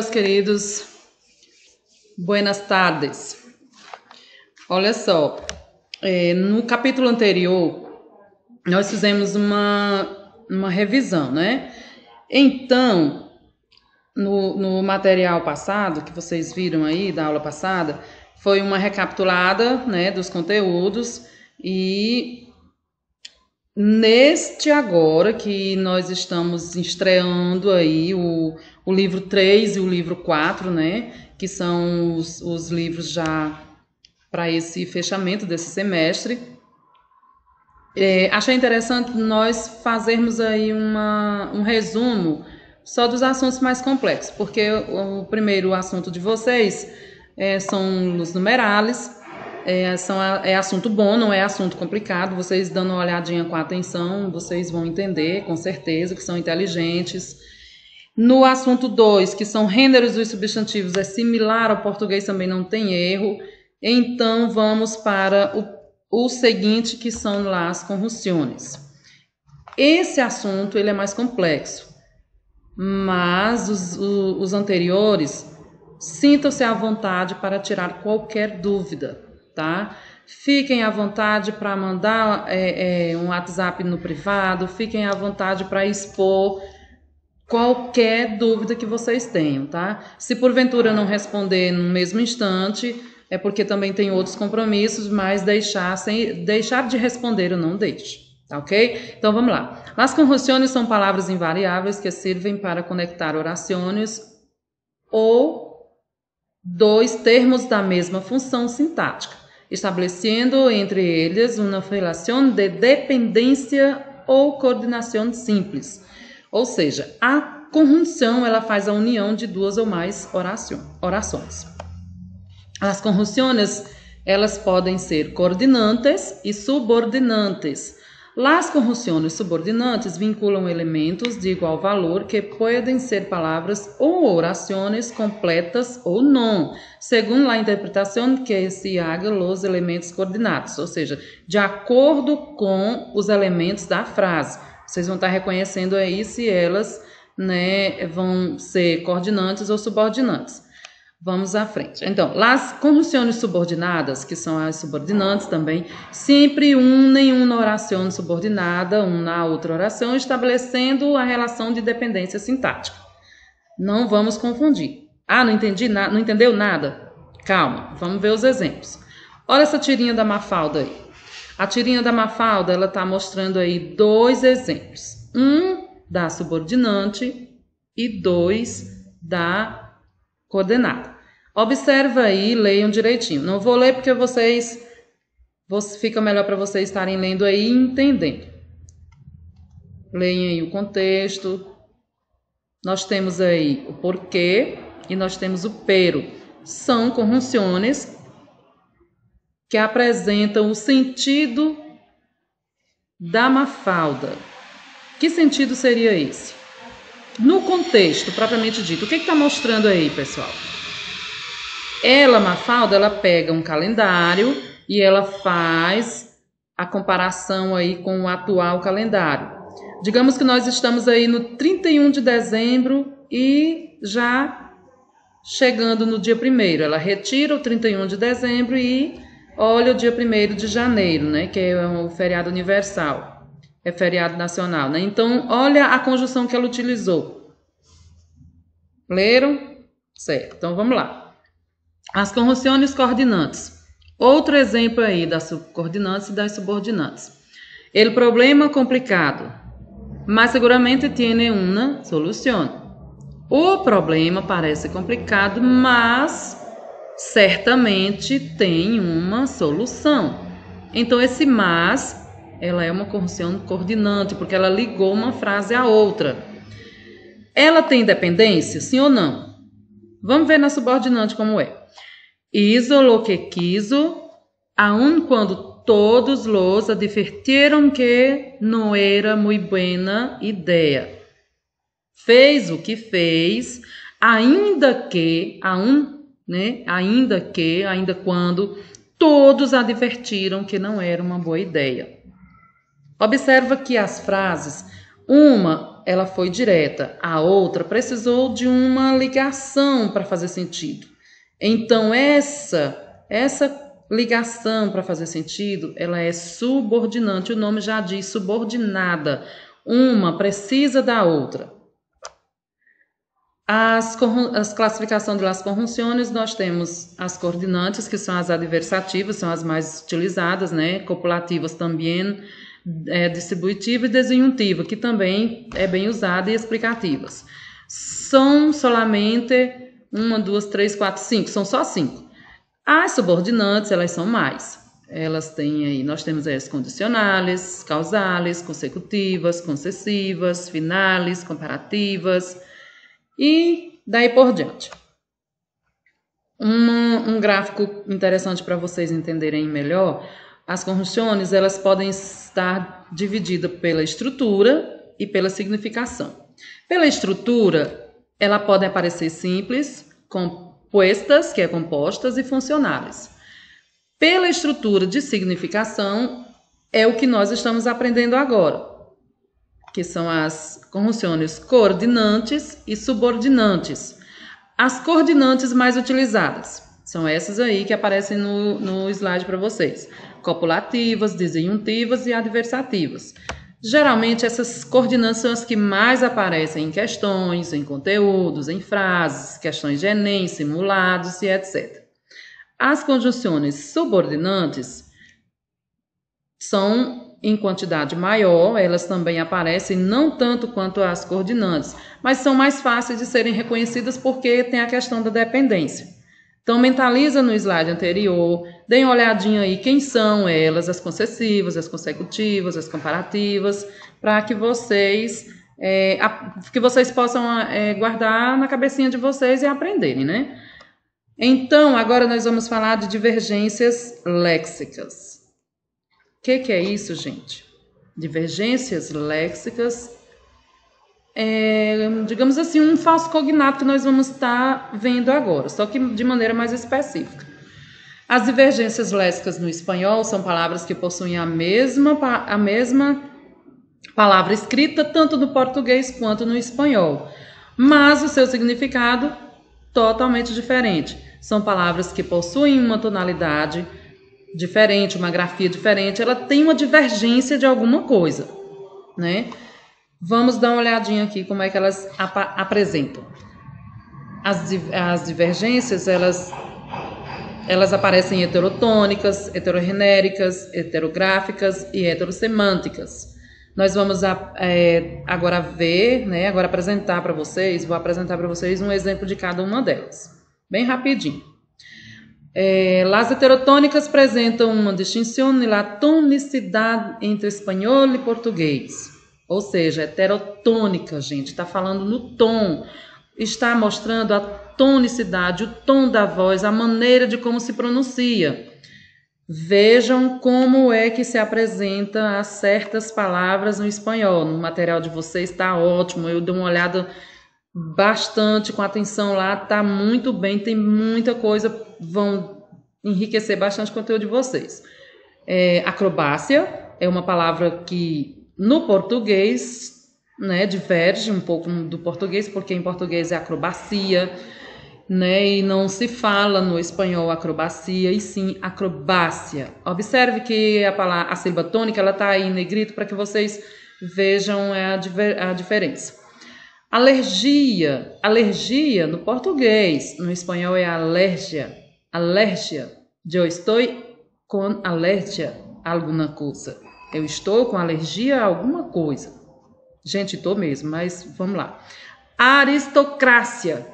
meus queridos, buenas tardes. Olha só, no capítulo anterior, nós fizemos uma revisão, né? Então, no material passado, que vocês viram aí, da aula passada, foi uma recapitulada, né, dos conteúdos, e neste agora que nós estamos estreando aí o livro 3 e o livro 4, né, que são os livros já para esse fechamento desse semestre, achei interessante nós fazermos aí um resumo só dos assuntos mais complexos, porque o primeiro assunto de vocês são os numerales. É assunto bom, não é assunto complicado. Vocês dando uma olhadinha com atenção, vocês vão entender, com certeza, que são inteligentes. No assunto 2, que são gêneros dos substantivos, é similar ao português, também não tem erro. Então, vamos para o seguinte, que são las conjunciones. Esse assunto ele é mais complexo, mas os anteriores, sintam-se à vontade para tirar qualquer dúvida, tá? Fiquem à vontade para mandar um WhatsApp no privado, fiquem à vontade para expor qualquer dúvida que vocês tenham, tá? Se porventura não responder no mesmo instante, é porque também tem outros compromissos, mas deixar de responder eu não deixo, tá ok? Então vamos lá. Las conjunciones são palavras invariáveis que servem para conectar orações ou dois termos da mesma função sintática, estabelecendo entre eles uma relação de dependência ou coordenação simples. Ou seja, a conjunção ela faz a união de duas ou mais orações. As conjunciones elas podem ser coordinantes e subordinantes. Las conjunciones subordinantes vinculam elementos de igual valor que podem ser palavras ou orações completas ou não, segundo a interpretação que se haga los elementos coordenados, ou seja, de acordo com os elementos da frase. Vocês vão estar reconhecendo aí se elas, né, vão ser coordinantes ou subordinantes. Vamos à frente. Então, as conjunções subordinadas, que são as subordinantes também, sempre unem uma oração subordinada, uma na outra oração, estabelecendo a relação de dependência sintática. Não vamos confundir. Não entendi nada, não entendeu nada? Calma, vamos ver os exemplos. Olha essa tirinha da Mafalda aí. A tirinha da Mafalda, ela está mostrando aí dois exemplos. Um da subordinante e dois da coordenada. Observa aí, leiam direitinho. Não vou ler porque fica melhor para vocês estarem lendo aí e entendendo. Leiam aí o contexto. Nós temos aí o porquê e nós temos o pero. São conjunções que apresentam o sentido da Mafalda. Que sentido seria esse? No contexto, propriamente dito, o que está mostrando aí, pessoal? Mafalda, ela pega um calendário e ela faz a comparação aí com o atual calendário. Digamos que nós estamos aí no 31 de dezembro e já chegando no dia 1º. Ela retira o 31 de dezembro e olha o dia 1º de janeiro, né, que é o feriado universal. É feriado nacional, né? Então, olha a conjunção que ela utilizou. Leram? Certo. Então, vamos lá. As conjunções coordinantes. Outro exemplo aí das subcoordinantes e das subordinantes. El problema complicado, mas seguramente tiene una solución. O problema parece complicado, mas certamente tem uma solução. Então, esse mas ela é uma conjunção coordinante, porque ela ligou uma frase à outra. Ela tem dependência, sim ou não? Vamos ver na subordinante como é. Hizo lo que quiso, aun quando todos los advirtieron que no era muy buena ideia. Fez o que fez, ainda quando todos advertiram que não era uma boa ideia. Observa que as frases, uma ela foi direta. A outra precisou de uma ligação para fazer sentido. Então, essa ligação para fazer sentido, ela é subordinante. O nome já diz subordinada. Uma precisa da outra. As classificações das conjunções, nós temos as coordinantes, que são as adversativas, são as mais utilizadas, né? Copulativas também, distributiva e desuntiva, que também é bem usada, e explicativas. São solamente 1, 2, 3, 4, 5, são só 5. As subordinantes, elas são mais. Elas têm aí, nós temos aí as condicionais, causais, consecutivas, concessivas, finais, comparativas e daí por diante. Um gráfico interessante para vocês entenderem melhor, as conjunções, elas podem estar divididas pela estrutura e pela significação. Pela estrutura, ela pode aparecer simples, compostas, que é compostas, e funcionais. Pela estrutura de significação, é o que nós estamos aprendendo agora, que são as conjunções coordinantes e subordinantes. As coordinantes mais utilizadas são essas aí que aparecem no slide para vocês. Copulativas, desuntivas e adversativas. Geralmente, essas coordinantes são as que mais aparecem em questões, em conteúdos, em frases, questões de Enem, simulados e etc. As conjunções subordinantes são em quantidade maior, elas também aparecem não tanto quanto as coordinantes, mas são mais fáceis de serem reconhecidas porque tem a questão da dependência. Então, mentaliza no slide anterior, deem uma olhadinha aí quem são elas, as concessivas, as consecutivas, as comparativas, para que vocês possam guardar na cabecinha de vocês e aprenderem, né? Então, agora nós vamos falar de divergências léxicas. O que é isso, gente? Divergências léxicas digamos assim, um falso cognato que nós vamos estar vendo agora, só que de maneira mais específica. As divergências léxicas no espanhol são palavras que possuem a mesma palavra escrita tanto no português quanto no espanhol, mas o seu significado totalmente diferente. São palavras que possuem uma tonalidade diferente, uma grafia diferente, ela tem uma divergência de alguma coisa, né? Vamos dar uma olhadinha aqui como é que elas apresentam. As divergências, elas aparecem heterotônicas, heterogenéricas, heterográficas e heterossemânticas. Nós vamos agora ver, né, vou apresentar para vocês um exemplo de cada uma delas, bem rapidinho. Las heterotônicas apresentam uma distinção na tonicidade entre espanhol e português. Ou seja, heterotônica, gente, está falando no tom, está mostrando a tonicidade, o tom da voz, a maneira de como se pronuncia. Vejam como é que se apresenta a certas palavras no espanhol. No material de vocês está ótimo, eu dei uma olhada bastante com atenção lá, está muito bem, tem muita coisa, vão enriquecer bastante o conteúdo de vocês. Acrobácia é uma palavra que no português, né, diverge um pouco do português, porque em português é acrobacia, né, e não se fala no espanhol acrobacia, e sim acrobácia. Observe que a sílaba tônica está aí em negrito para que vocês vejam a diferença. Alergia no português, no espanhol é alergia. Eu estou com alergia a alguma coisa. Eu estou com alergia a alguma coisa. Gente, estou mesmo, mas vamos lá. Aristocracia.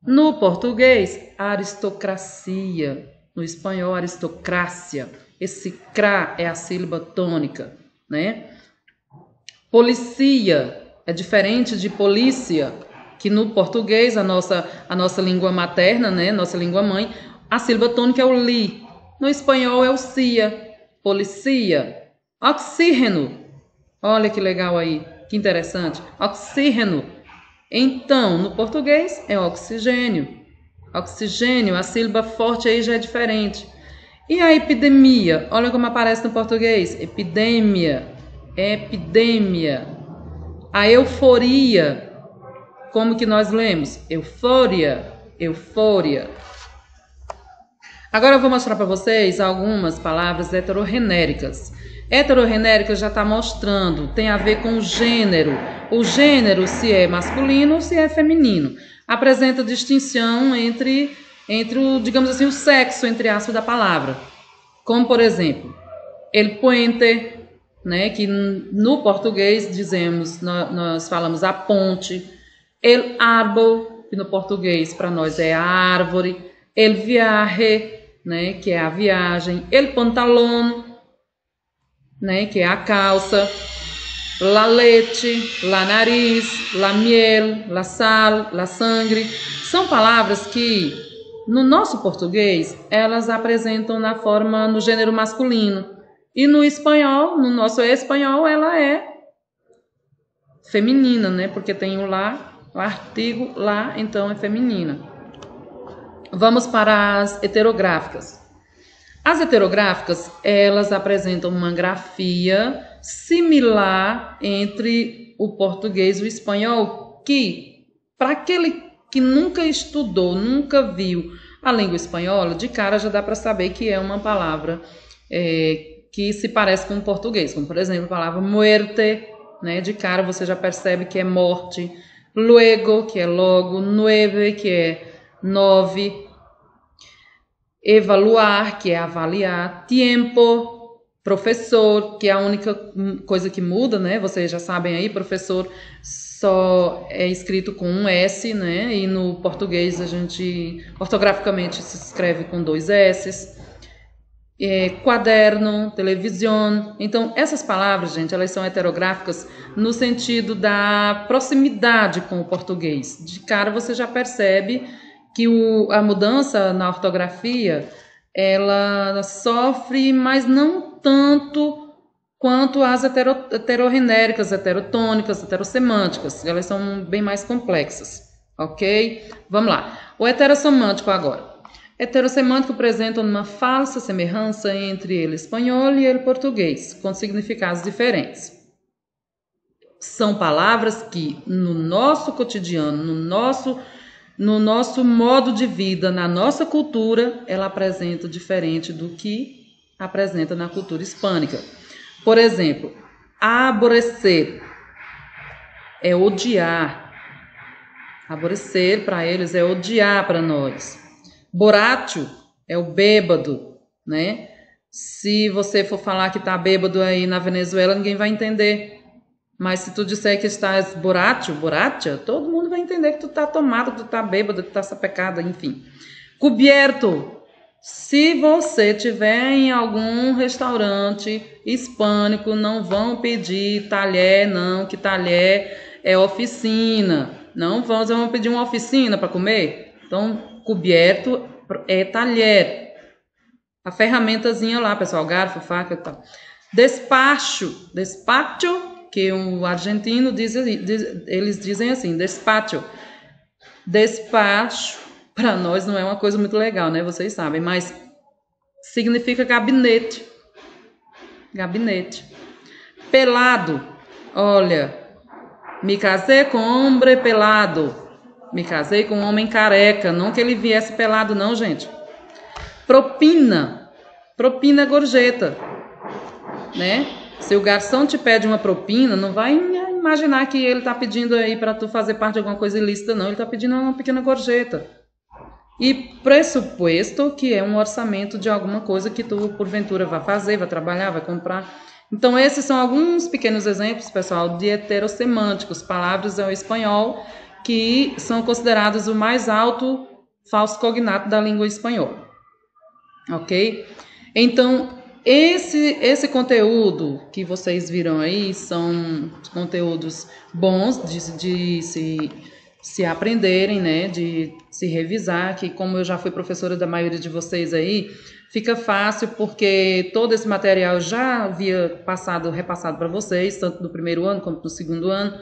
No português, aristocracia. No espanhol, aristocrácia. Esse cra é a sílaba tônica, né? Policia é diferente de polícia, que no português, a nossa língua materna, né? Nossa língua mãe, a sílaba tônica é o li. No espanhol é o cia. Policia. Oxígeno, olha que legal aí, que interessante, oxígeno. Então, no português é oxigênio. Oxigênio, a sílaba forte aí já é diferente. E a epidemia, olha como aparece no português, epidemia. A euforia, como que nós lemos? Eufória, eufória. Agora eu vou mostrar para vocês algumas palavras heterorrenéricas. Heterorrenérica já está mostrando, tem a ver com o gênero. O gênero, se é masculino ou se é feminino. Apresenta distinção entre o, digamos assim, o sexo, entre aspas, da palavra. Como, por exemplo, el puente, né, que no português dizemos, nós falamos a ponte. El árbol, que no português para nós é a árvore. El viaje, né, que é a viagem. El pantalón, né, que é a calça. La leche, la nariz, la miel, la sal, la sangre. São palavras que, no nosso português, elas apresentam no gênero masculino. E no espanhol, no nosso espanhol, ela é feminina, né? Porque tem o lá, o artigo lá, então é feminina. Vamos para as heterográficas. As heterográficas, elas apresentam uma grafia similar entre o português e o espanhol, que, para aquele que nunca estudou, nunca viu a língua espanhola, de cara já dá para saber que é uma palavra que se parece com o português, como por exemplo a palavra muerte, né? De cara você já percebe que é morte, luego, que é logo, nueve, que é nove, evaluar, que é avaliar, tiempo, professor, que é a única coisa que muda, né? Vocês já sabem aí, professor só é escrito com um S, né? E no português a gente ortograficamente se escreve com dois S's. Quaderno, televisão. Então, essas palavras, gente, elas são heterográficas no sentido da proximidade com o português. De cara você já percebe que a mudança na ortografia, ela sofre, mas não tanto quanto as heterorrenéricas, heterotônicas, heterossemânticas. Elas são bem mais complexas, ok? Vamos lá. O heterossemântico agora. Heterossemântico apresenta uma falsa semelhança entre ele espanhol e ele português, com significados diferentes. São palavras que, no nosso cotidiano, no nosso modo de vida, na nossa cultura, ela apresenta diferente do que apresenta na cultura hispânica. Por exemplo, aborrecer é odiar. Aborrecer para eles é odiar para nós. Borracho é o bêbado, né? Se você for falar que tá bêbado aí na Venezuela, ninguém vai entender. Mas se tu disser que estás borracho, borracha, todo mundo vai entender que tu tá tomado, que tu tá bêbado, que tu tá sapecada, enfim. Cubierto. Se você tiver em algum restaurante hispânico, não vão pedir talher, não, que talher é oficina. Não vão pedir uma oficina para comer? Então, cubierto é talher. A ferramentazinha lá, pessoal, garfo, faca e tal. Despacho. Despacho, que o argentino eles dizem assim, despacho. Despacho, para nós não é uma coisa muito legal, né? Vocês sabem, mas significa gabinete. Gabinete. Pelado. Olha, me casei com homem pelado. Me casei com um homem careca. Não que ele viesse pelado, não, gente. Propina. Propina é gorjeta, né? Se o garçom te pede uma propina, não vai imaginar que ele está pedindo aí para tu fazer parte de alguma coisa ilícita, não. Ele está pedindo uma pequena gorjeta. E pressuposto que é um orçamento de alguma coisa que tu, porventura, vai fazer, vai trabalhar, vai comprar. Então, esses são alguns pequenos exemplos, pessoal, de heterossemânticos, palavras ao espanhol que são considerados o mais alto falso cognato da língua espanhola. Ok? Então, esse conteúdo que vocês viram aí são conteúdos bons de se aprenderem, né? De se revisar, que como eu já fui professora da maioria de vocês aí, fica fácil porque todo esse material já havia repassado para vocês, tanto no primeiro ano como no segundo ano.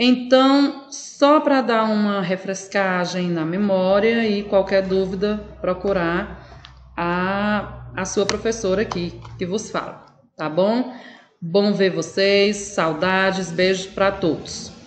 Então, só para dar uma refrescagem na memória e qualquer dúvida, procurar a sua professora aqui que vos fala, tá bom? Bom ver vocês, saudades, beijos para todos.